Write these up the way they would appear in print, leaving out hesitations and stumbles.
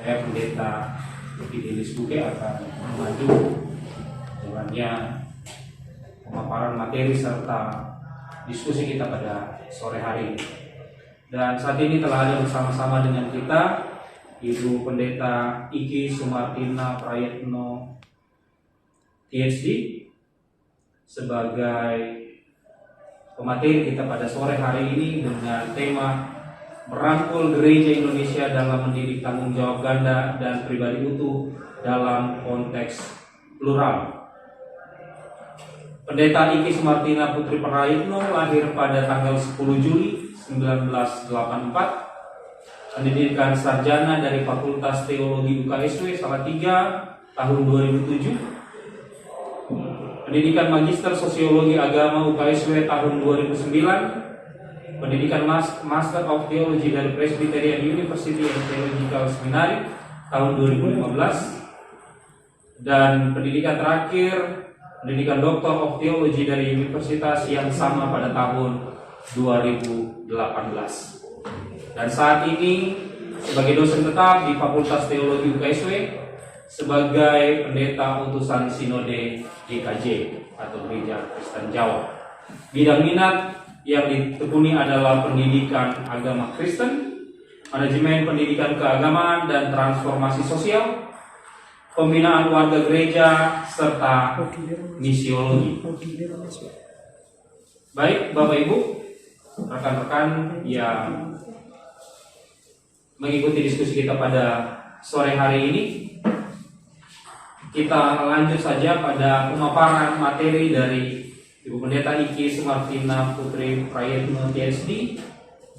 Saya Pendeta Fidelis Buke akan membantu jalannya pemaparan materi serta diskusi kita pada sore hari ini. Dan saat ini telah ada bersama-sama dengan kita Ibu Pendeta Iki Sumartina Prayetno PhD sebagai pemateri kita pada sore hari ini dengan tema merangkul gereja Indonesia dalam mendidik tanggung jawab ganda dan pribadi utuh dalam konteks plural. Pendeta Iki Sumartina Putri Prayetno lahir pada tanggal 10 Juli 1984, pendidikan sarjana dari Fakultas Teologi UKSW Salatiga tahun 2007, pendidikan Magister Sosiologi Agama UKSW tahun 2009, pendidikan Master of Theology dari Presbyterian University and Theological Seminary tahun 2015, dan pendidikan terakhir pendidikan Doctor of Theology dari universitas yang sama pada tahun 2018. Dan saat ini sebagai dosen tetap di Fakultas Teologi UKSW sebagai pendeta utusan Sinode GKJ atau Gereja Kristen Jawa. Bidang minat yang ditekuni adalah pendidikan agama Kristen, manajemen pendidikan keagamaan dan transformasi sosial, pembinaan warga gereja, serta misiologi. Baik Bapak Ibu, rekan-rekan yang mengikuti diskusi kita pada sore hari ini, kita lanjut saja pada pemaparan materi dari Ibu Pendeta Iki Sumartina Putri Prayetno PhD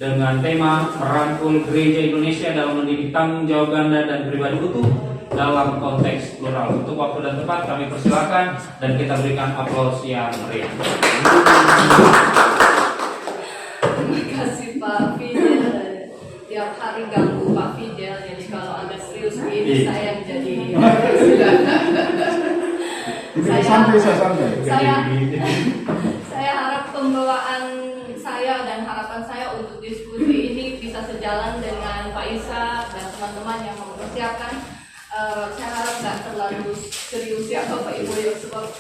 dengan tema merangkul gereja Indonesia dalam mendidik tanggung jawab ganda dan pribadi utuh dalam konteks plural. Untuk waktu dan tempat kami persilakan dan kita berikan aplaus yang meriah. Terima kasih Pak Fidel. Tiap hari ganggu Pak Fidel, jadi kalau agak serius ini saya jadi saya harap pembawaan saya dan harapan saya untuk diskusi ini bisa sejalan dengan Pak Isa dan teman-teman yang mempersiapkan. Saya harap nggak terlalu serius ya Bapak Ibu ya, sebab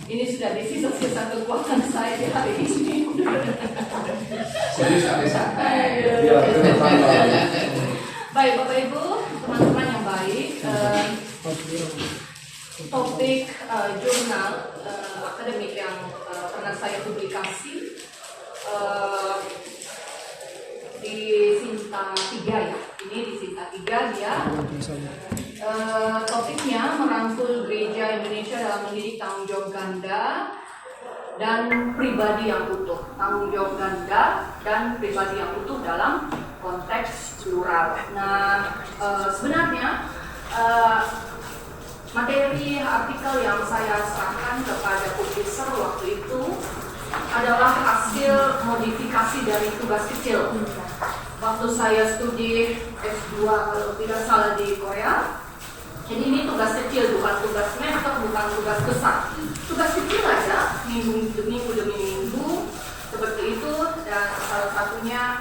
ini sudah di sisa-sisa kekuatan saya di hari ini. Baik Bapak Ibu, teman-teman yang baik, topik jurnal akademik yang pernah saya publikasi di Sinta 3 ya. Ini di Sinta 3 dia. Topiknya merangkul gereja Indonesia dalam mendidik tanggung jawab ganda dan pribadi yang utuh. Tanggung jawab ganda dan pribadi yang utuh dalam konteks plural. Nah, sebenarnya materi artikel yang saya serahkan kepada publisher waktu itu adalah hasil modifikasi dari tugas kecil. Waktu saya studi S2 kalau tidak salah di Korea. Jadi ini tugas kecil, bukan tugas semester, bukan tugas besar. Tugas kecil aja, minggu demi minggu, seperti itu. Dan salah satunya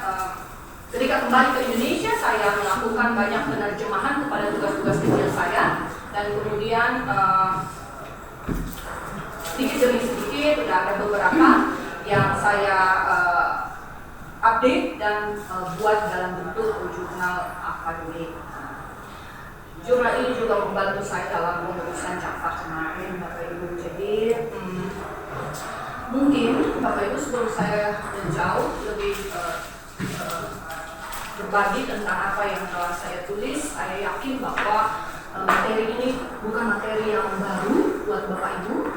ketika kembali ke Indonesia, saya melakukan banyak penerjemahan kepada tugas-tugas kecil saya. Dan kemudian sedikit demi sedikit, ada beberapa yang saya update dan buat dalam bentuk jurnal akademik. Jurnal ini juga membantu saya dalam pengurusan Jaksa kemarin, Bapak Ibu. Jadi mungkin Bapak Ibu sebelum saya jauh lebih berbagi tentang apa yang telah saya tulis, saya yakin bahwa materi ini bukan materi yang baru buat Bapak Ibu,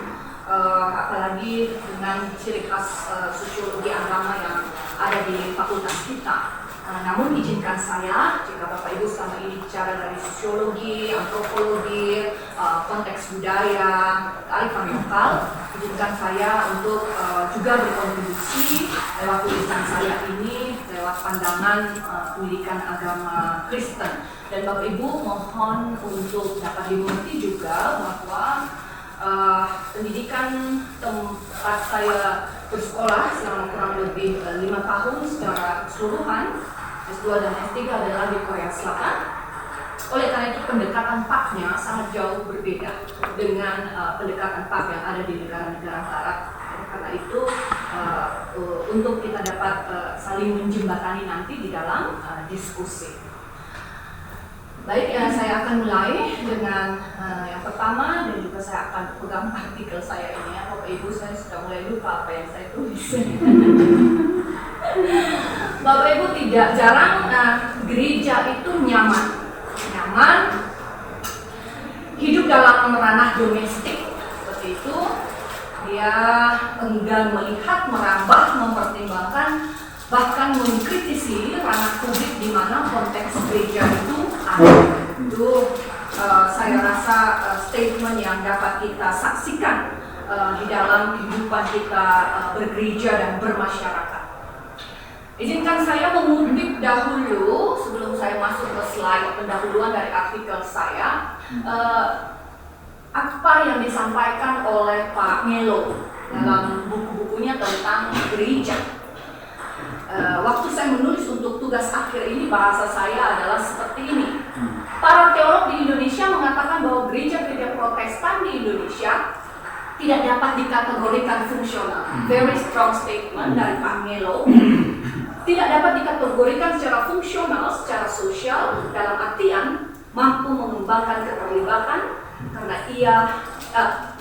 apalagi dengan ciri khas sosiologi agama yang ada di fakultas kita. Namun izinkan saya, jika Bapak Ibu selama ini bicara dari sosiologi, antropologi, konteks budaya, kearifan lokal, izinkan saya untuk juga berkontribusi lewat tulisan saya ini, lewat pandangan pendidikan agama Kristen. Dan Bapak Ibu mohon untuk dapat dimengerti juga bahwa pendidikan tempat saya bersekolah selama kurang lebih 5 tahun secara keseluruhan, S2 dan S3 adalah di Korea Selatan. Oleh karena itu pendekatan PAK-nya sangat jauh berbeda dengan pendekatan PAK yang ada di negara-negara barat. Karena itu untuk kita dapat saling menjembatani nanti di dalam diskusi. Baik, saya akan mulai dengan yang pertama dan juga saya akan pegang artikel saya ini ya. Bapak Ibu, saya sudah mulai lupa apa yang saya tulis. Bapak Ibu, tidak jarang gereja itu nyaman, hidup dalam ranah domestik seperti itu. Dia enggan melihat, merambah, mempertimbangkan, bahkan mengkritisi ranah publik di mana konteks gereja itu ada. Itu saya rasa statement yang dapat kita saksikan di dalam kehidupan kita bergereja dan bermasyarakat. Izinkan saya mengutip dahulu sebelum saya masuk ke slide pendahuluan dari artikel saya, apa yang disampaikan oleh Pak Melo dalam buku-bukunya tentang gereja. Waktu saya menulis untuk tugas akhir ini, bahasa saya adalah seperti ini. Para teolog di Indonesia mengatakan bahwa gereja-gereja Protestan di Indonesia tidak dapat dikategorikan fungsional. Very strong statement dari Pak Melo. Tidak dapat dikategorikan secara fungsional, secara sosial, dalam artian mampu mengembangkan keterlibatan karena ia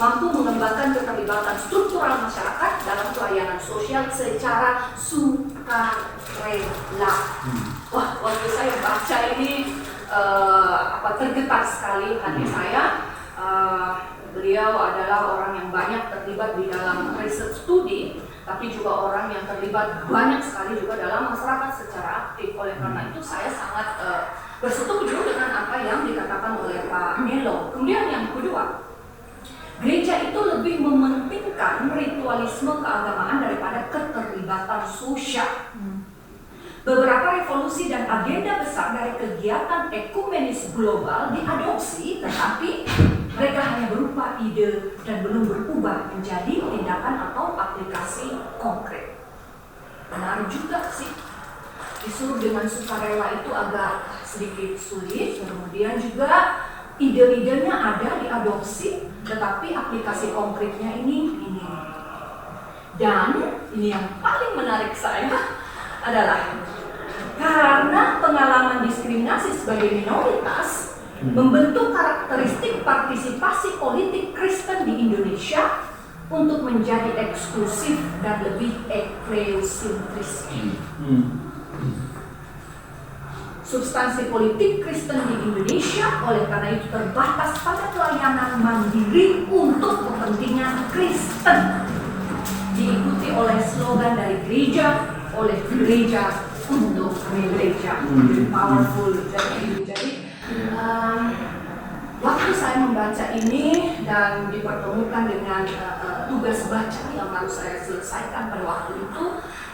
mampu mengembangkan keterlibatan struktural masyarakat dalam pelayanan sosial secara sukarela. Wah, waktu saya baca ini tergetar sekali hati saya. Beliau adalah orang yang banyak terlibat di dalam research studi, tapi juga orang yang terlibat banyak sekali juga dalam masyarakat secara aktif. Oleh karena itu saya sangat bersetuju dengan apa yang dikatakan oleh Pak Melo. Kemudian yang kedua, gereja itu lebih mementingkan ritualisme keagamaan daripada keterlibatan sosial. Beberapa revolusi dan agenda besar dari kegiatan ekumenis global diadopsi, tetapi mereka hanya berupa ide dan belum berubah menjadi tindakan atau aplikasi konkret. Benar juga sih, disuruh dengan sukarela itu agak sedikit sulit, kemudian juga ide-idenya ada diadopsi, tetapi aplikasi konkretnya ini minim. Dan ini yang paling menarik saya adalah karena pengalaman diskriminasi sebagai minoritas membentuk karakteristik partisipasi politik Kristen di Indonesia untuk menjadi eksklusif dan lebih ekleosentris. Substansi politik Kristen di Indonesia oleh karena itu terbatas pada pelayanan mandiri untuk kepentingan Kristen, diikuti oleh slogan dari gereja, oleh gereja untuk gereja. Powerful. Jadi waktu saya membaca ini dan dipertemukan dengan tugas baca yang harus saya selesaikan pada waktu itu,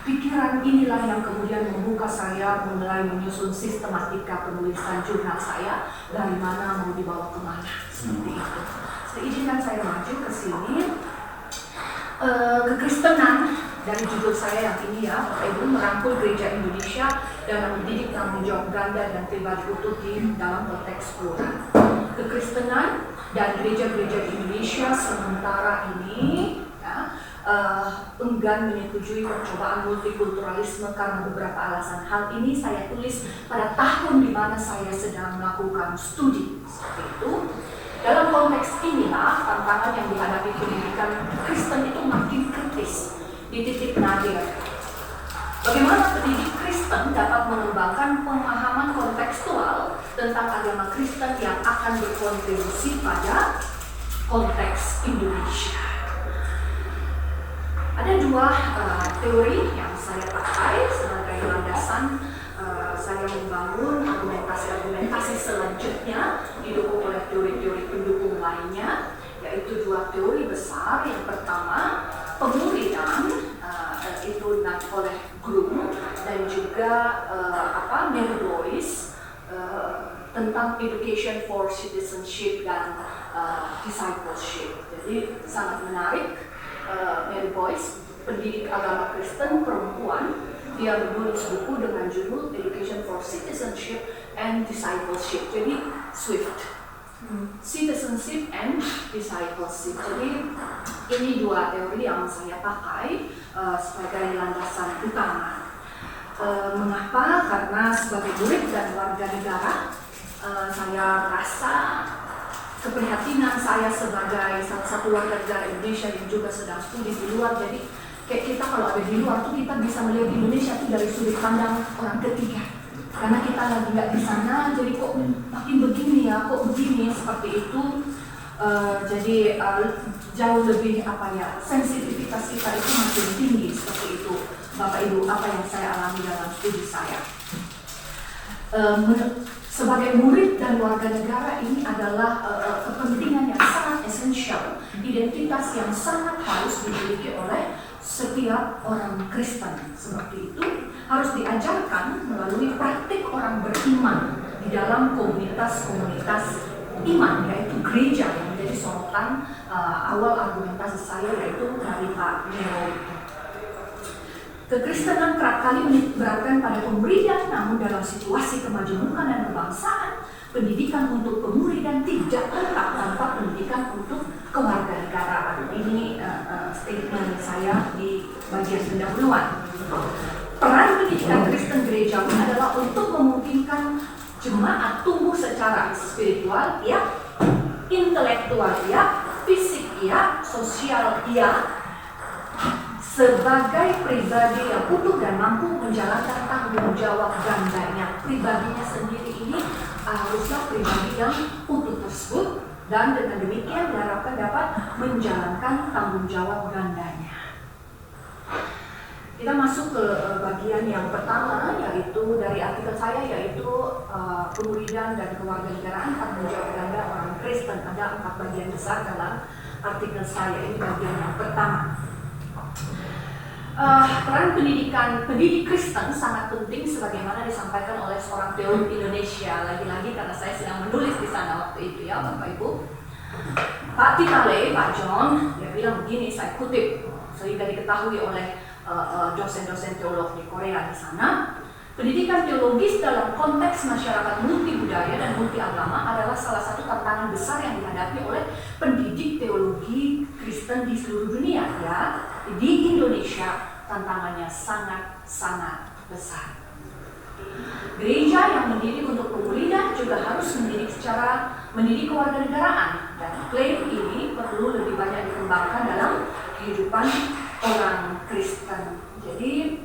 pikiran inilah yang kemudian membuka saya mulai menyusun sistematika penulisan jurnal saya, dari mana mau dibawa kemana, seperti itu. Izinkan saya maju ke sini. Kekristenan dari judul saya yang ini ya, Bapak Ibu, merangkul gereja Indonesia dalam mendidik tanggung jawab ganda dan pribadi utuh di dalam konteks plural. Kekristenan dan gereja-gereja di Indonesia sementara ini ya, enggan menyetujui percobaan multikulturalisme karena beberapa alasan. Hal ini saya tulis pada tahun di mana saya sedang melakukan studi seperti itu. Dalam konteks inilah tantangan yang dihadapi pendidikan Kristen itu makin kritis di titik nadir. Bagaimana pendidik Kristen dapat mengembangkan pemahaman kontekstual tentang agama Kristen yang akan berkontribusi pada konteks Indonesia? Ada dua teori yang saya pakai sebagai landasan saya membangun argumentasi selanjutnya didukung oleh teori-teori pendukung lainnya, yaitu dua teori besar. Yang pertama, pemuridan itu oleh Groom dan juga Mary Boyce tentang education for citizenship dan discipleship. Jadi sangat menarik. Mary Boyce, pendidik agama Kristen perempuan, dia menulis buku dengan judul Education for Citizenship and discipleship. Jadi SWIFT, citizenship and discipleship. Jadi ini dua teori yang saya pakai sebagai landasan utama. Mengapa? Karena sebagai murid dan warga negara, saya rasa keprihatinan saya sebagai salah satu warga negara Indonesia yang juga sedang studi di luar. Jadi kayak kita kalau ada di luar tuh kita bisa melihat Indonesia tuh dari sudut pandang orang ketiga. Karena kita lagi nggak di sana, jadi kok makin begini ya, kok begini seperti itu. Jadi jauh lebih sensitivitas kita itu makin tinggi seperti itu, Bapak Ibu, apa yang saya alami dalam studi saya. Sebagai murid dan warga negara ini adalah kepentingan yang sangat esensial, identitas yang sangat harus dimiliki oleh setiap orang Kristen. Seperti itu harus diajarkan melalui praktik orang beriman di dalam komunitas-komunitas iman, yaitu gereja, yang menjadi sorotan awal argumentasi saya, yaitu dari Pak Nero. Kekristenan kerap kali menitikberatkan pada pemberian, namun dalam situasi kemajemukan dan kebangsaan, pendidikan untuk pemuridan tidak lengkap tanpa pendidikan untuk kewarganegaraan. Ini statement saya di bagian pendahuluan. Peran pendidikan Kristen gerejawi adalah untuk memungkinkan jemaat tumbuh secara spiritual, ya, intelektual, ya, fisik, ya, sosial, ya, sebagai pribadi yang utuh dan mampu menjalankan tanggung jawab gandanya. Pribadinya sendiri ini haruslah pribadi yang utuh tersebut, dan dengan demikian diharapkan dapat menjalankan tanggung jawab gandanya. Kita masuk ke bagian yang pertama, yaitu dari artikel saya, yaitu pemuridan dan kewarganegaraan tanggung jawab ganda orang Kristen. Ada 4 bagian besar dalam artikel saya. Ini bagian yang pertama. Peran pendidik Kristen sangat penting sebagaimana disampaikan oleh seorang teolog Indonesia. Lagi-lagi karena saya sedang menulis di sana waktu itu, ya Bapak Ibu. Pak Titale, Pak John, dia bilang begini, saya kutip sehingga diketahui oleh dosen-dosen teolog di Korea di sana. Pendidikan teologis dalam konteks masyarakat multi budaya dan multi agama adalah salah satu tantangan besar yang dihadapi oleh pendidik teologi Kristen di seluruh dunia, ya. Di Indonesia tantangannya sangat-sangat besar. Gereja yang mendidik untuk pemuridan juga harus mendidik kewarganegaraan, dan klaim ini perlu lebih banyak dikembangkan dalam kehidupan orang Kristen. Jadi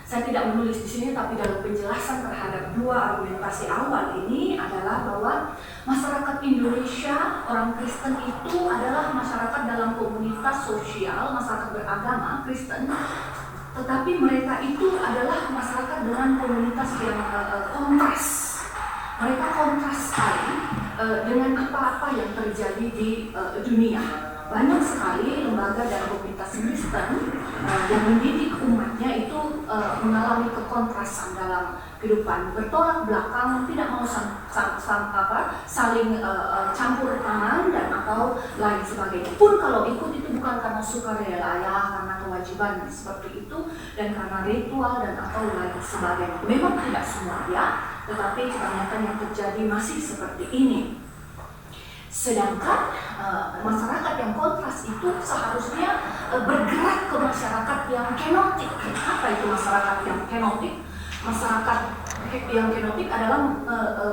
saya tidak menulis di sini, tapi dalam penjelasan terhadap 2 argumentasi awal ini adalah bahwa masyarakat Indonesia, orang Kristen itu adalah masyarakat dalam komunitas sosial, masyarakat beragama Kristen, tetapi mereka itu adalah masyarakat dengan komunitas yang kontras. Mereka kontras sekali dengan apa-apa yang terjadi di dunia. Banyak sekali lembaga dan komunitas Kristen yang mendidik umatnya itu mengalami kekontrasan dalam kehidupan, bertolak belakang, tidak mau saling campur tangan dan atau lain sebagainya. Pun kalau ikut itu bukan karena sukarela, ya, karena kewajiban seperti itu, dan karena ritual dan atau lain sebagainya. Memang tidak semua, ya, tetapi kebanyakan yang terjadi masih seperti ini. Sedangkan masyarakat yang kontras itu seharusnya bergerak ke masyarakat yang kenotik. Apa itu masyarakat yang kenotik? Masyarakat yang kenotik adalah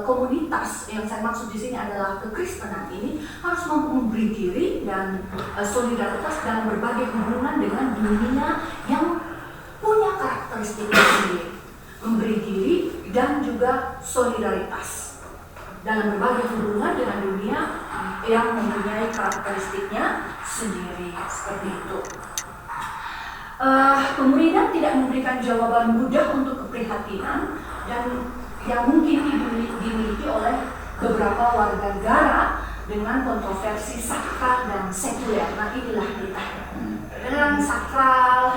komunitas, yang saya maksud di sini adalah kekristenan ini harus mampu memberi diri dan solidaritas dalam berbagai hubungan dengan dunia yang punya karakteristik sendiri. Memberi diri dan juga solidaritas dalam berbagai hubungan dengan dunia yang mempunyai karakteristiknya sendiri, seperti itu. Pemuridan tidak memberikan jawaban mudah untuk keprihatinan dan yang mungkin dimiliki oleh beberapa warga negara dengan kontroversi sakral dan sekuler. Nah, inilah kita dengan sakral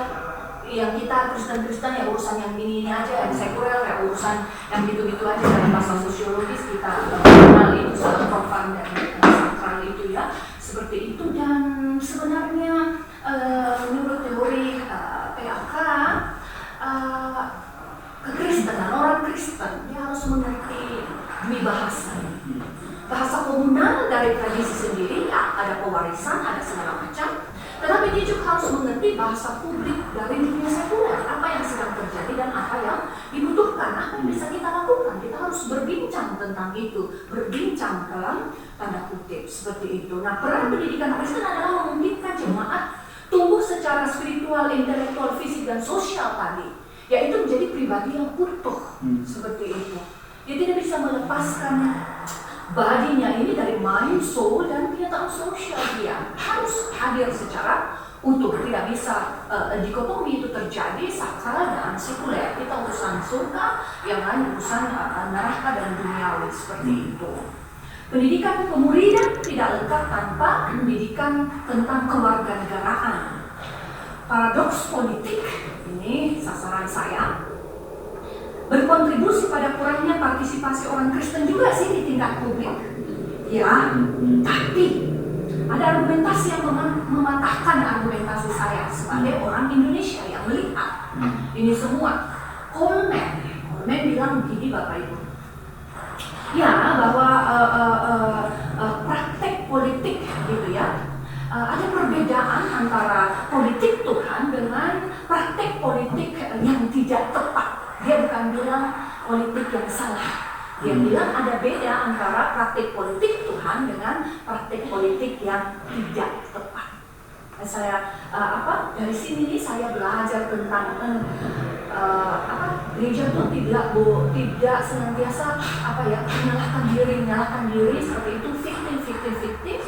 yang kita Kristen-Kristen ya urusan yang ini aja, yang sekuler ya urusan yang gitu-gitu aja. Dalam bahasa sosiologis kita kenal itu soal profan dan sakral itu, ya, seperti itu. Dan sebenarnya menurut teori PAK, kekristenan, orang Kristen dia harus mengerti demi bahasa. Bahasa komunal dari tradisi sendiri, ya, ada pewarisan, ada segala macam. Tetapi dia juga harus mengerti bahasa publik dari dunia sekuler, apa yang sedang terjadi dan apa yang dibutuhkan, apa yang bisa kita lakukan. Kita harus berbincang tentang itu, berbincang dalam tanda kutip seperti itu. Nah, peran pendidikan Kristen adalah memungkinkan jemaat tumbuh secara spiritual, intelektual, fisik, dan sosial tadi, yaitu menjadi pribadi yang utuh seperti itu. Dia tidak bisa melepaskan badinya ini dari mind, soul, dan kenyataan sosial. Dia harus hadir secara utuh. Tidak bisa dikotomi itu terjadi, sakral dan sekuler. Kita urusan surga, yang lain urusan neraka dan duniawi seperti itu. Pendidikan kemuridan tidak lengkap tanpa pendidikan tentang kewarganegaraan. Paradoks politik, ini sasaran saya, berkontribusi pada kurangnya partisipasi orang Kristen juga sih di tingkat publik. Ya, tapi ada argumentasi yang mematahkan argumentasi saya sebagai orang Indonesia yang melihat ini semua. Coleman bilang begini Bapak Ibu. Ya, bahwa praktek politik gitu ya, ada perbedaan antara politik Tuhan dengan praktek politik yang tidak tepat. Dia bukan bilang politik yang salah. Dia bilang ada beda antara praktik politik Tuhan dengan praktik politik yang tidak tepat. Saya dari sini nih saya belajar tentang gereja itu tidak senantiasa menyalahkan diri seperti itu, fiktif.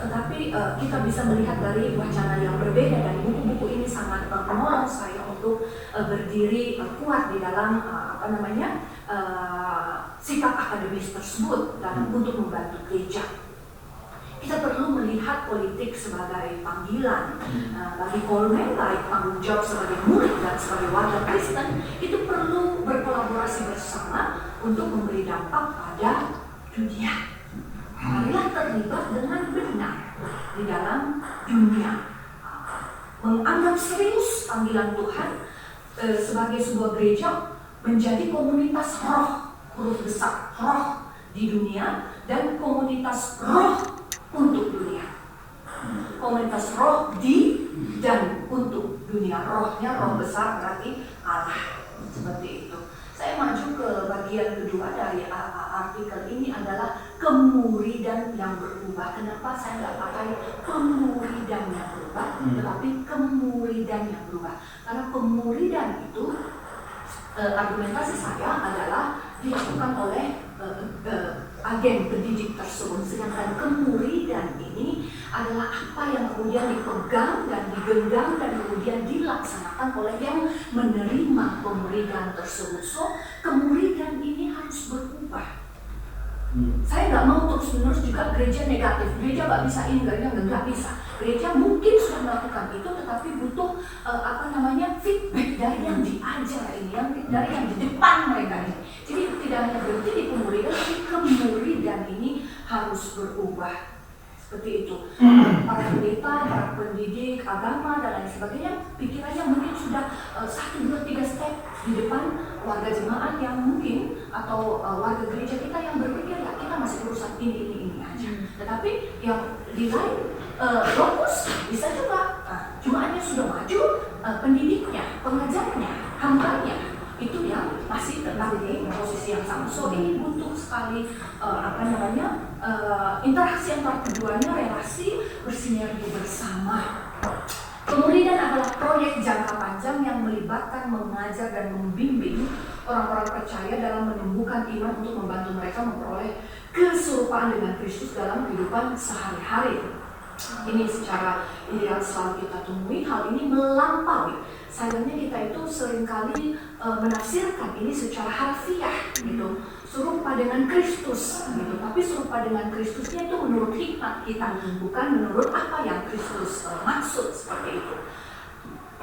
Tetapi kita bisa melihat dari wacana yang berbeda, dan buku-buku ini sangat menolong saya untuk berdiri kuat di dalam sikap akademis tersebut dan untuk membantu gereja. Kita perlu melihat politik sebagai panggilan. Bagi Coleman, baik tanggung jawab sebagai murid dan sebagai warga Kristen, itu perlu berkolaborasi bersama untuk memberi dampak pada dunia. Marilah terlibat dengan benar di dalam dunia. Menganggap serius panggilan Tuhan sebagai sebuah gereja menjadi komunitas roh, huruf besar, roh di dunia, dan komunitas roh untuk dunia. Komunitas roh di dan untuk dunia. Rohnya roh besar berarti Allah. Seperti itu. Saya maju ke bagian kedua dari artikel ini adalah kemuridan yang berubah. Kenapa saya nggak pakai pemuridan yang berubah, tetapi kemuridan yang berubah? Karena pemuridan itu argumentasi saya adalah dilakukan oleh agen pendidik tersebut, sedangkan kemuridan ini adalah apa yang kemudian dipegang dan digenggam dan kemudian dilaksanakan oleh yang menerima pemuridan tersebut. So, kemuridan ini harus berubah. Saya nggak mau terus-menerus juga gereja negatif. Gereja nggak bisa ini, nggak bisa. Gereja mungkin sudah melakukan itu, tetapi butuh feedback dari yang diajar ini, dari yang di depan mereka ini. Jadi tidak hanya berhenti di pemuridan, tapi kemuridan ini harus berubah. Seperti itu. Para pendeta, para pendidik agama dan lain sebagainya, pikirannya mungkin sudah 1, 2, 3 step di depan warga jemaat yang mungkin atau warga gereja kita yang berpikir ya kita masih urusan ini aja. Tetapi yang di lain lokus bisa juga jemaatnya sudah maju, pendidiknya, pengajarnya, hambanya itu yang masih tetap di posisi yang sama. So ini butuh sekali interaksi antar keduanya, relasi bersinergi bersama. Kemuridan adalah proyek jangka panjang yang melibatkan mengajar dan membimbing orang-orang percaya dalam menumbuhkan iman untuk membantu mereka memperoleh keserupaan dengan Kristus dalam kehidupan sehari-hari. Ini secara ideal selalu kita temui. Hal ini melampaui. Sayangnya kita itu seringkali menafsirkan ini secara harfiah gitu. Serupa dengan Kristus gitu. Tapi serupa dengan Kristusnya itu menurut hikmat kita, bukan menurut apa yang Kristus maksud seperti itu.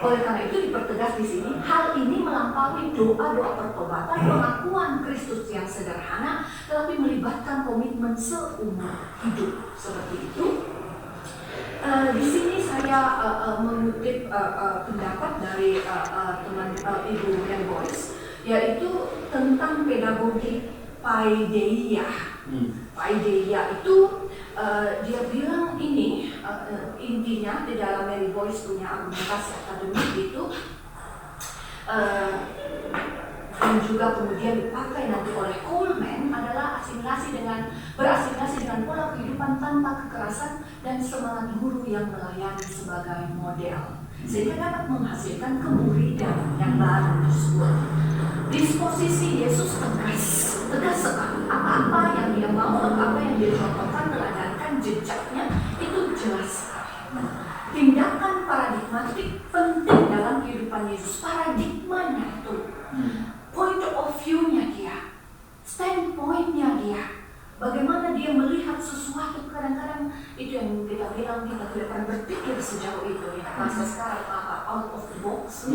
Oleh karena itu dipertegas di sini, hal ini melampaui doa-doa pertobatan, pengakuan Kristus yang sederhana, tetapi melibatkan komitmen seumur hidup seperti itu. Di sini saya mengutip pendapat dari teman Ibu Ann Boyce. yaitu tentang pedagogi paideia. Paideia itu dia bilang ini intinya di dalam Mary Boyce punya argumentasi akademik itu dan juga kemudian dipakai nanti oleh Coleman adalah berasimilasi dengan pola kehidupan tanpa kekerasan dan semangat guru yang melayani sebagai model, sehingga dapat menghasilkan kemuridan yang baru tersebut. Disposisi Yesus tegas sekali. Apa yang dia mau, apa yang dia contohkan, meladarkan jejaknya itu jelas sekali. Tindakan paradigmatik penting dalam kehidupan Yesus. Paradigmanya itu, point of view-nya dia, standpoint-nya dia, bagaimana dia melihat sesuatu. Kadang-kadang itu yang kita bilang kita tidak pernah berpikir sejauh itu ya. Masa sekarang out of the box,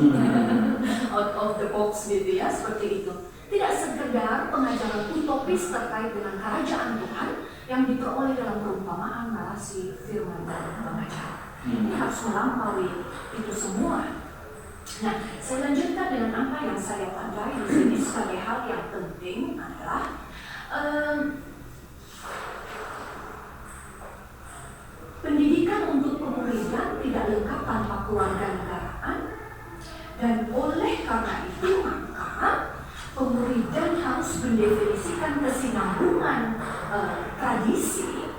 out of the box gitu ya, seperti itu. Tidak sekedar pengajaran utopis terkait dengan kerajaan Tuhan yang diperoleh dalam perumpamaan, narasi, firman, dan pengajaran. Ini harus melampaui itu semua. Nah, saya lanjutkan dengan apa yang saya tandai di sini sebagai hal yang penting adalah pendidikan untuk pemuridan tidak lengkap tanpa kewarganegaraan, dan oleh karena itu maka pemuridan harus mendefinisikan kesinambungan tradisi,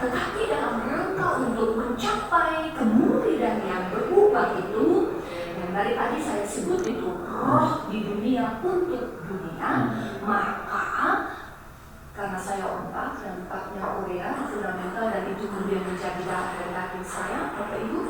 tetapi dalam rangka untuk mencapai kemuridan yang berubah itu, yang dari tadi saya sebut itu roh di dunia untuk dunia, maka karena saya ortak dan empatnya Korea fundamental dan itu kemudian menjadi darah dan daging saya, Bapak Ibu,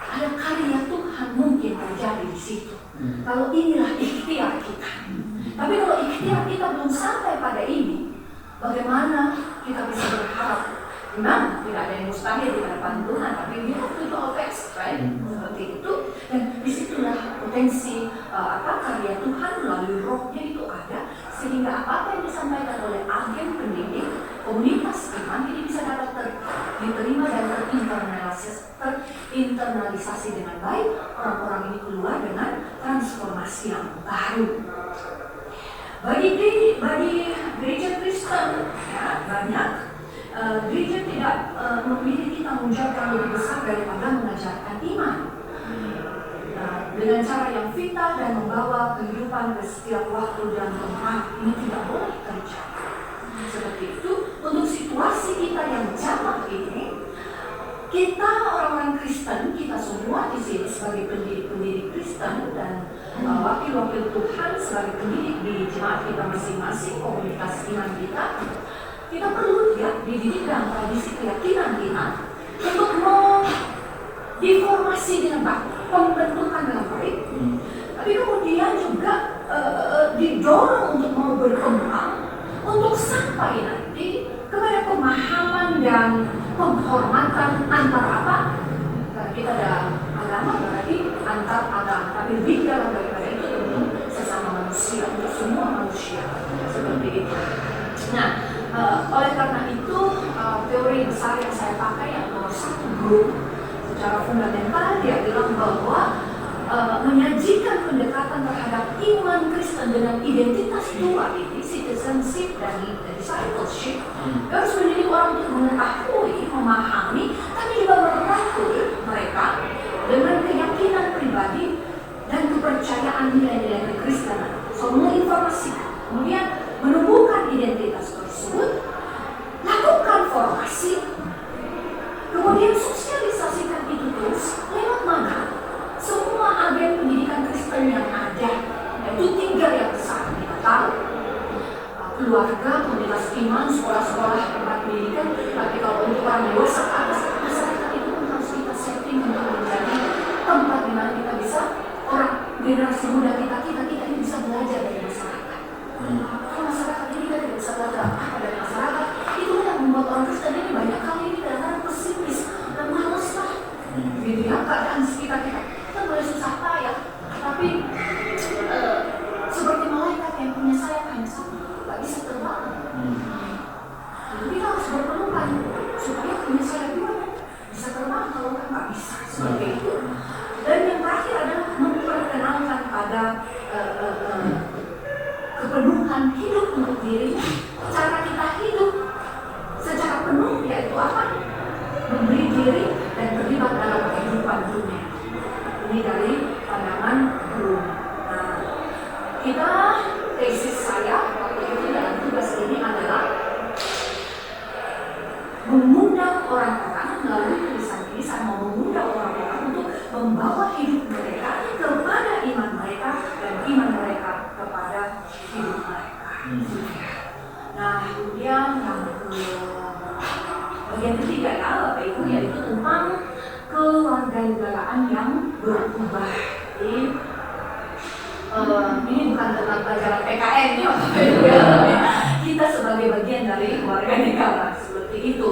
ada karya Tuhan mungkin terjadi di situ. Kalau inilah ikhtiar kita. Tapi kalau ikhtiar kita belum sampai pada ini, bagaimana kita bisa berharap? Memang tidak ada yang mustahil di hadapan Tuhan, tapi we have to do our best, right? Seperti itu. Dan disitulah potensi karya Tuhan melalui rohnya itu ada, sehingga apa yang disampaikan oleh agen pendidik, komunitas iman ini bisa dapat diterima dan terinternalisasi dengan baik. Orang-orang ini keluar dengan transformasi yang baru. Bagi gereja Kristen ya, banyak gereja tidak memiliki tanggung jawab yang lebih besar daripada mengajarkan iman dengan cara yang vital dan membawa kehidupan ke setiap waktu dan tempat. Ini tidak boleh terjadi seperti itu. Untuk situasi kita yang jamak ini, kita orang-orang Kristen, kita semua di sini sebagai pendidik Kristen dan wakil-wakil Tuhan sebagai pendidik di jemaat kita masing-masing, komunitas iman kita perlu ya dididik dalam tradisi keyakinan kita untuk diformasi dengan baik, pembentukan dengan baik. Tapi kemudian juga didorong untuk mau berkembang untuk sampai nanti kepada pemahaman dan penghormatan antar apa? Karena kita ada agama berarti antar agama, tapi lebih dalam daripada itu tentu sesama manusia, untuk semua manusia seperti itu. Nah, oleh karena itu teori besar yang saya pakai yang nomor 1 grup secara fundamental dia bilang bahwa menyajikan pendekatan terhadap iman Kristen dengan identitas dua ini, citizenship dan discipleship, harus menjadi orang untuk mengetahui, memahami, tapi juga merangkul mereka dengan keyakinan pribadi dan kepercayaan nilai-nilai kekristenan. So, menginformasikan, kemudian menumbuhkan identitas tersebut, lakukan formasi, kemudian sosialisasikan itu terus lewat mana? Semua agen pendidikan Kristen yang ada, yaitu 3 yang besar kita tahu: keluarga, komunitas iman, sekolah-sekolah, tempat pendidikan. Tapi kalau untuk orang dewasa ke atas, masyarakat itu pun harus kita setting untuk menjadi tempat di mana kita bisa, orang generasi muda kita ini bisa belajar dari masyarakat. Kalau masyarakat ini kita tidak bisa belajar apa dari masyarakat, itu yang membuat orang Kristen ini banyak kali ini kadang-kadang pesimis dan malas lah, gitu ya, keadaan sekitar kita. Kita boleh susah payah, tapi seperti malaikat yang punya sayap hanya satu, nggak bisa terbang. Jadi kita harus berpelukan supaya punya sayap dua bisa terbang, kalau nggak bisa seperti itu. Dan yang terakhir adalah memperkenalkan pada dirinya, cara kita hidup secara penuh yaitu apa? Memberi diri dan terlibat dalam kehidupan dunia. Ini dari pandangan Bloom. Nah, kita tesis saya waktu itu dalam tugas ini adalah mengundang orang-orang melalui tulisan ini. Saya mau mengundang orang-orang untuk membawa hidup mereka kepada iman mereka dan iman mereka kepada hidup mereka. Nah, kemudian yang bagian ketiga ya Bapak Ibu, yaitu tentang kewarganegaraan yang berubah. Ini bukan tentang pelajaran PKN ya Bapak Ibu ya. Kita sebagai bagian dari warga negara seperti itu.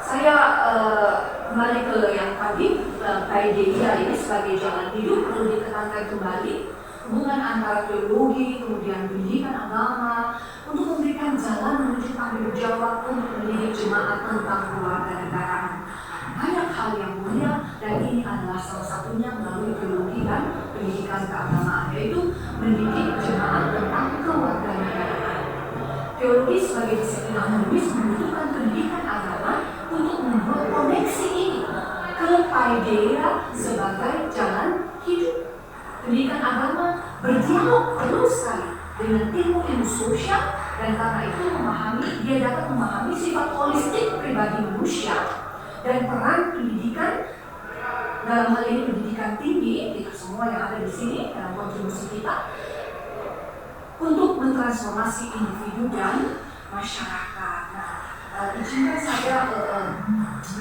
Saya kembali ke yang tadi, idea ini sebagai jalan hidup perlu ditekankan kembali. Hubungan antara teologi, kemudian pendidikan agama, untuk memberikan jalan menuju tanggung jawab untuk mendidik jemaat tentang kewarganegaraan. Banyak hal yang mulia, dan ini adalah salah satunya melalui teologi dan pendidikan keagamaan, yaitu mendidik jemaat tentang kewarganegaraan. Teologi sebagai disiplin humanis membutuhkan pendidikan agama untuk membuat koneksi ini ke idea sebagai jalan hidup. Pendidikan agama berdialog terus sekali dengan ilmu sosial, dan karena itu dia dapat memahami sifat holistik pribadi manusia dan peran pendidikan, dalam hal ini pendidikan tinggi, kita semua yang ada di sini dalam kontribusi kita untuk mentransformasi individu dan masyarakat. Nah, izinkan saya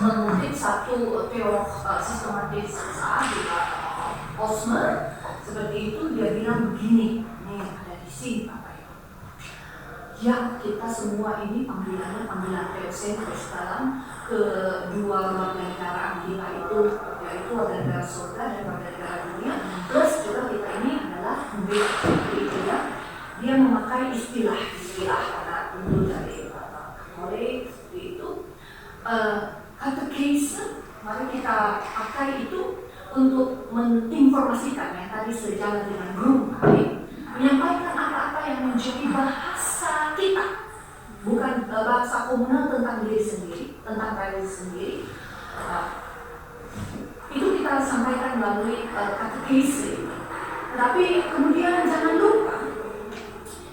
mengutip satu teolog sistematis juga Osmer. Seperti itu, dia bilang begini, ini yang ada di sini Bapak Ibu. Ya, kita semua ini panggilannya panggilan teosentris dalam kedua warganegaraan kita itu, yaitu warganegara surga dan warganegara dunia. Plus juga kita ini adalah itu ya. Dia memakai istilah karena dulu dari Katolik seperti itu. Katekese, mari kita pakai itu untuk menginformasikan yang tadi sejalan dengan grup kami, menyampaikan apa-apa yang menjadi bahasa kita, bukan bahasa komunal tentang diri sendiri, tentang diri sendiri. Itu kita sampaikan melalui katekese. Tetapi kemudian jangan lupa,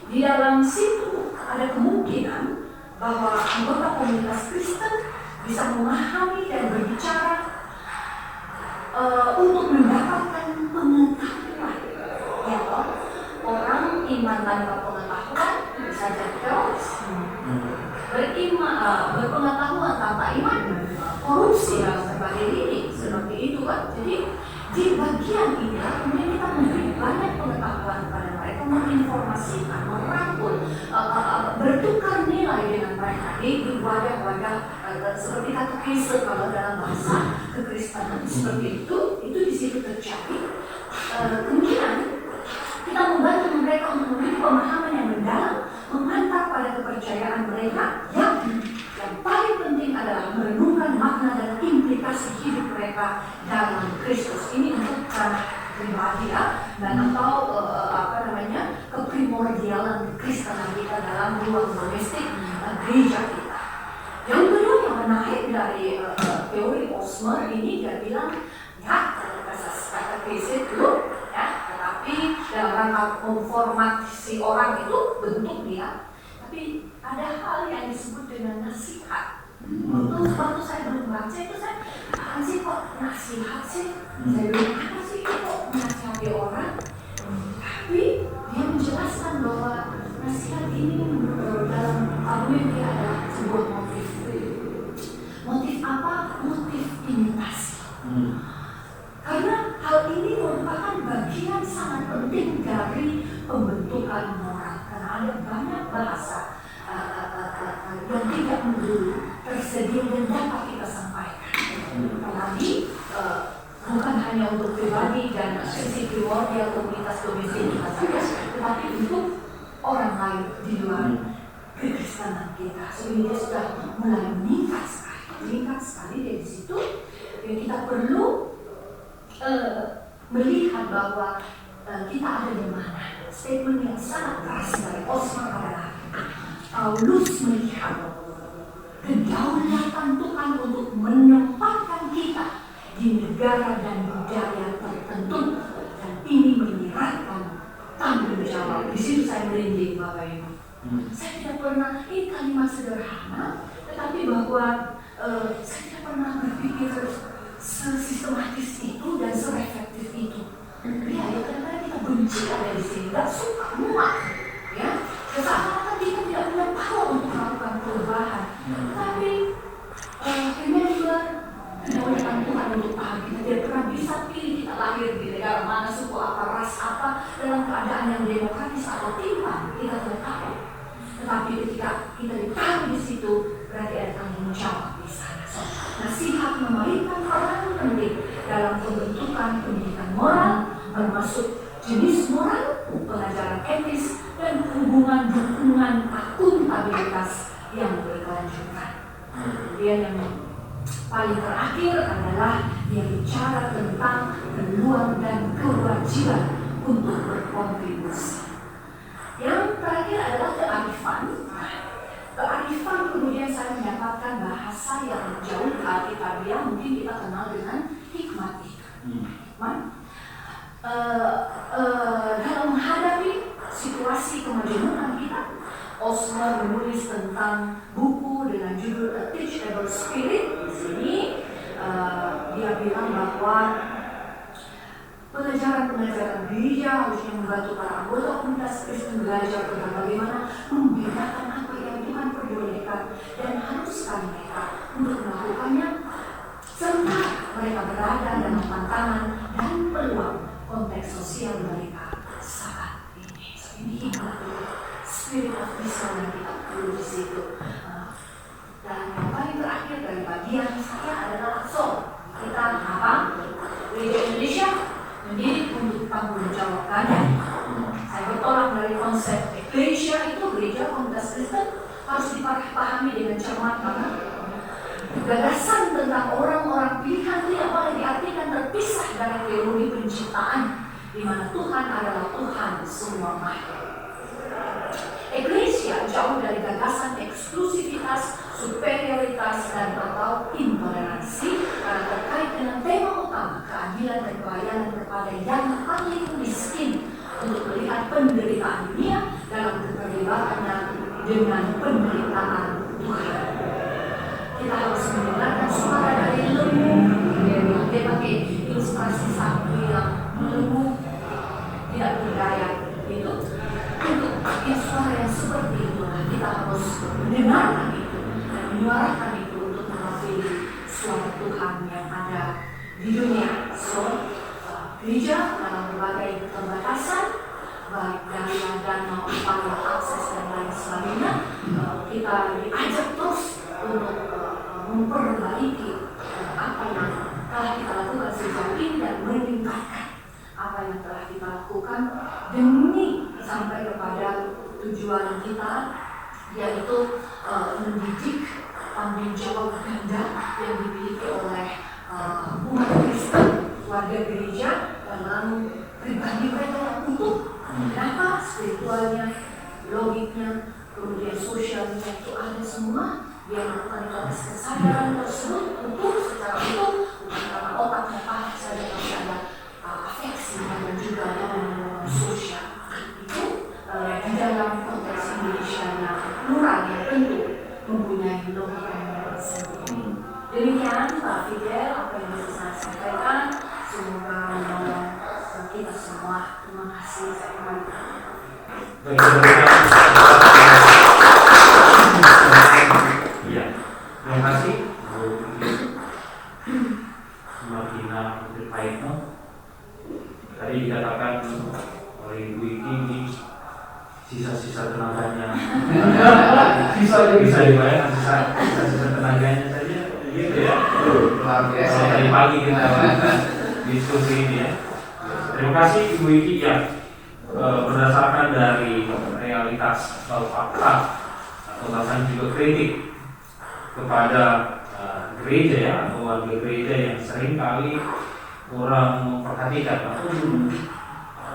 di dalam situ ada kemungkinan bahwa anggota komunitas Kristen bisa memahami dan berbicara untuk mendapatkan pengetahuan, ya toh, orang iman tanpa pengetahuan bisa jadi teroris. Berpengetahuan tanpa iman, korupsi dan sebagainya ini seperti itu kan. Jadi di bagian ini kemudian kita memberi banyak pengetahuan kepada mereka, menginformasikan, merangkul, bertukar nilai dengan mereka di wadah-wadah seperti katekese kalau dalam bahasa kekristenan seperti itu di situ terjadi. Kemungkinan kita membantu mereka untuk memberi pemahaman yang mendalam, mengantar pada kepercayaan mereka yang paling penting adalah merenungkan makna dan implikasi hidup mereka dalam Kristus. Ini untuk pribadi ya, dan atau keprimordialan kekristenan kita dalam ruang domestik gereja kita. Yang kedua yang menarik dari teori Osmer ini, dia bilang ya katekese dulu ya, tetapi dalam rangka konformasi orang itu bentuk dia, tapi ada hal yang disebut dengan nasihat. Waktu saya belum baca itu, saya apa sih kok nasihat sih? Saya bilang apa sih kok menasihati orang? Tapi dia menjelaskan bahwa nasihat ini dalam argumen dia adalah sebuah motif. Motif apa? Motif imitasi. Karena hal ini merupakan bagian sangat penting dari pembentukan moral. Karena ada banyak bahasa yang tidak melulu tersedia dan dapat kita sampaikan. Apalagi bukan hanya untuk pribadi dan sisi primordial komunitas domestik kita saja, tetapi untuk orang lain di luar kekristenan kita. Sehingga sudah mulai meningkat sekali dari situ. Yang kita perlu melihat bahwa kita ada di mana statement yang sangat keras dari Osman adalah Paulus melihat kedaulatan Tuhan untuk menempatkan kita di negara dan budaya tertentu, dan ini menyiratkan tanggung jawab. Di situ saya merinding, Bapak Ibu. Saya tidak pernah, ini kalimat sederhana, tetapi bahwa saya tidak pernah berpikir sesistematis itu dan sereflektif itu. Ya, kadang-kadang kita benci ada di sini, nggak suka, muak, ya. Seakan-akan kita tidak punya power untuk melakukan perubahan. Tapi remember, kedaulatan Tuhan untuk pagi. Kita tidak pernah bisa pilih kita lahir di negara mana, suku apa, ras apa, dalam keadaan yang demokratis atau timpang, kita tidak tahu. Tetapi ketika kita ditaruh di situ, berarti ada tanggung jawab di sana. Nasihat memainkan peran penting dalam pembentukan pendidikan moral, termasuk jenis moral, pengajaran etis, dan hubungan dukungan akuntabilitas yang berkelanjutan. Kemudian yang paling terakhir adalah dia bicara tentang peluang dan kewajiban untuk berkontribusi. Yang terakhir adalah kearifan. Kearifan kemudian saya mendapatkan bahasa yang jauh ke Alkitabiah, mungkin kita kenal dengan hikmatika. Dalam menghadapi situasi kemajemukan kita, Osmer menulis tentang buku dengan judul A Teachable Spirit. Di sini dia bilang bahwa pengajaran-pengajaran gereja harusnya membantu para anggota komunitas Kristen belajar tentang bagaimana membedakan apa yang Tuhan perbolehkan dan haruskan mereka untuk melakukannya, serta mereka berada dalam tantangan dan peluang konteks sosial mereka saat ini. Ini hikmat spirit of wisdom yang kita perlu di situ. Dan yang paling terakhir dari bagian saya adalah kita apa? Gereja Indonesia mendidik untuk tanggung jawab ganda. Saya bertolak dari konsep eklesia itu, gereja komunitas Kristen, harus dipahami dengan cermat, karena gagasan tentang orang-orang pilihan itu yang boleh diartikan terpisah dari teologi penciptaan, di mana Tuhan adalah Tuhan semua makhluk. Eklesia jauh dari gagasan eksklusivitas, superioritas, dan atau intoleransi, karena terkait dengan tema utama keadilan dan pelayanan kepada yang paling miskin, untuk melihat penderitaan dunia dalam keterlibatannya dengan penderitaan Tuhan. Kita harus mendengarkan suara dari lembu. Dia pakai ilustrasi sapi yang lembu tidak berdaya itu. Untuk suara yang seperti itu, kita harus mendengarkan itu dan menyuarakan itu untuk mewakili suara Tuhan yang ada di dunia. Gereja dalam berbagai keterbatasan, baik dari dana, upaya, akses dan lain sebagainya, kita diajak terus untuk memperbaiki apa yang telah kita lakukan sejak ini dan meningkatkan apa yang telah kita lakukan demi sampai kepada tujuan kita, yaitu mendidik tanggung jawab ganda yang dimiliki oleh umat Kristen, warga gereja, dan lalu pribadi mereka yang utuh. Kenapa? Spiritualnya, logiknya, kemudian sosialnya itu ada semua. Dia melakukan proses kesadaran tersebut utuh, secara utuh, bukan karena otaknya paham saja, tapi ada afeksi dan juga elemen sosial. Itu di dalam konteks Indonesia yang plural, yang tentu mempunyai logikanya sendiri. Demikian Pak Fidel, apa yang bisa saya sampaikan. Semoga menolong kita semua. Terima kasih. Saya kembalikan. Ya, terima kasih Martina Putri Paitno. Tadi dikatakan oleh Ibu Iki ini sisa-sisa tenaganya bisa dibayar sisa-sisa tenaganya saja gitu ya. Kalau tadi pagi kita diskusi ini ya. Terima kasih Ibu Iki ya, berdasarkan dari realitas atau fakta atau bahkan juga kritik kepada gereja ya, atau warga gereja yang sering kali kurang memperhatikan atau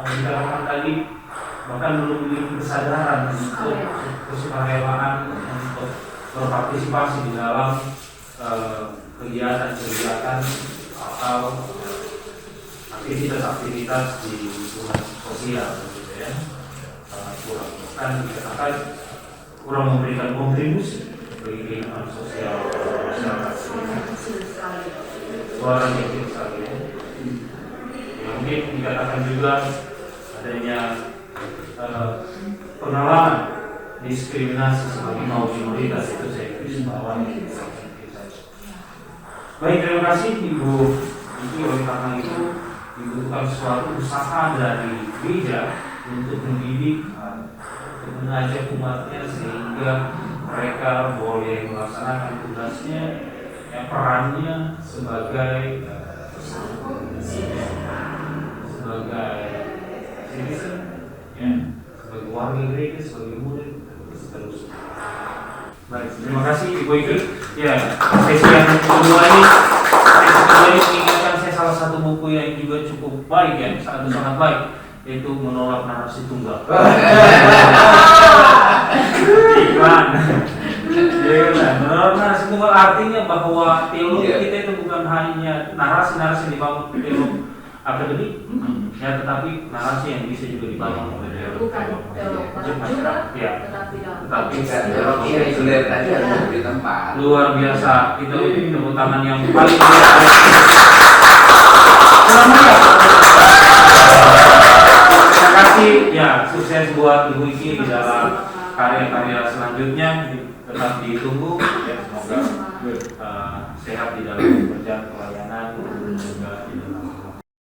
dikatakan tadi bahkan belum memiliki kesadaran untuk kesukarelaan untuk berpartisipasi di dalam kegiatan-kegiatan atau aktivitas-aktivitas di lingkungan sosial, gitu ya. Sangat kurang, kan dikatakan kurang memberikan kontribusi bagi kehidupan sosial masyarakat. Suara yang kecil sekali ya. Ya, mungkin dikatakan juga adanya pengalaman diskriminasi sebagai kaum minoritas, itu saya tulis bahwa baik, terima kasih Ibu. Oleh karena itu dibutuhkan suatu usaha dari gereja untuk mendidik, untuk mengajak umatnya sehingga mereka boleh melaksanakan tugasnya, perannya sebagai citizen, sebagai warga gereja, sebagai murid, seterusnya. Baik, terima kasih Ibu Iki. Ya, sesi yang kedua ini mengingatkan saya salah satu buku yang juga cukup baik ya, sangat baik, yaitu Menolak Narasi Tunggal. Iklan. Menolak narasi tunggal artinya bahwa teologi kita itu bukan hanya narasi-narasi yang dibangun teologi akademik, ya, tetapi narasi yang bisa juga dibangun oleh teologi masyarakat. Ya, tetapi teologi yang sulit tadi harus di tempat. Luar biasa, itu tepuk tangan yang paling terima kasih ya, sukses buat Ibu Iki di dalam karya-karya selanjutnya, tetap ditunggu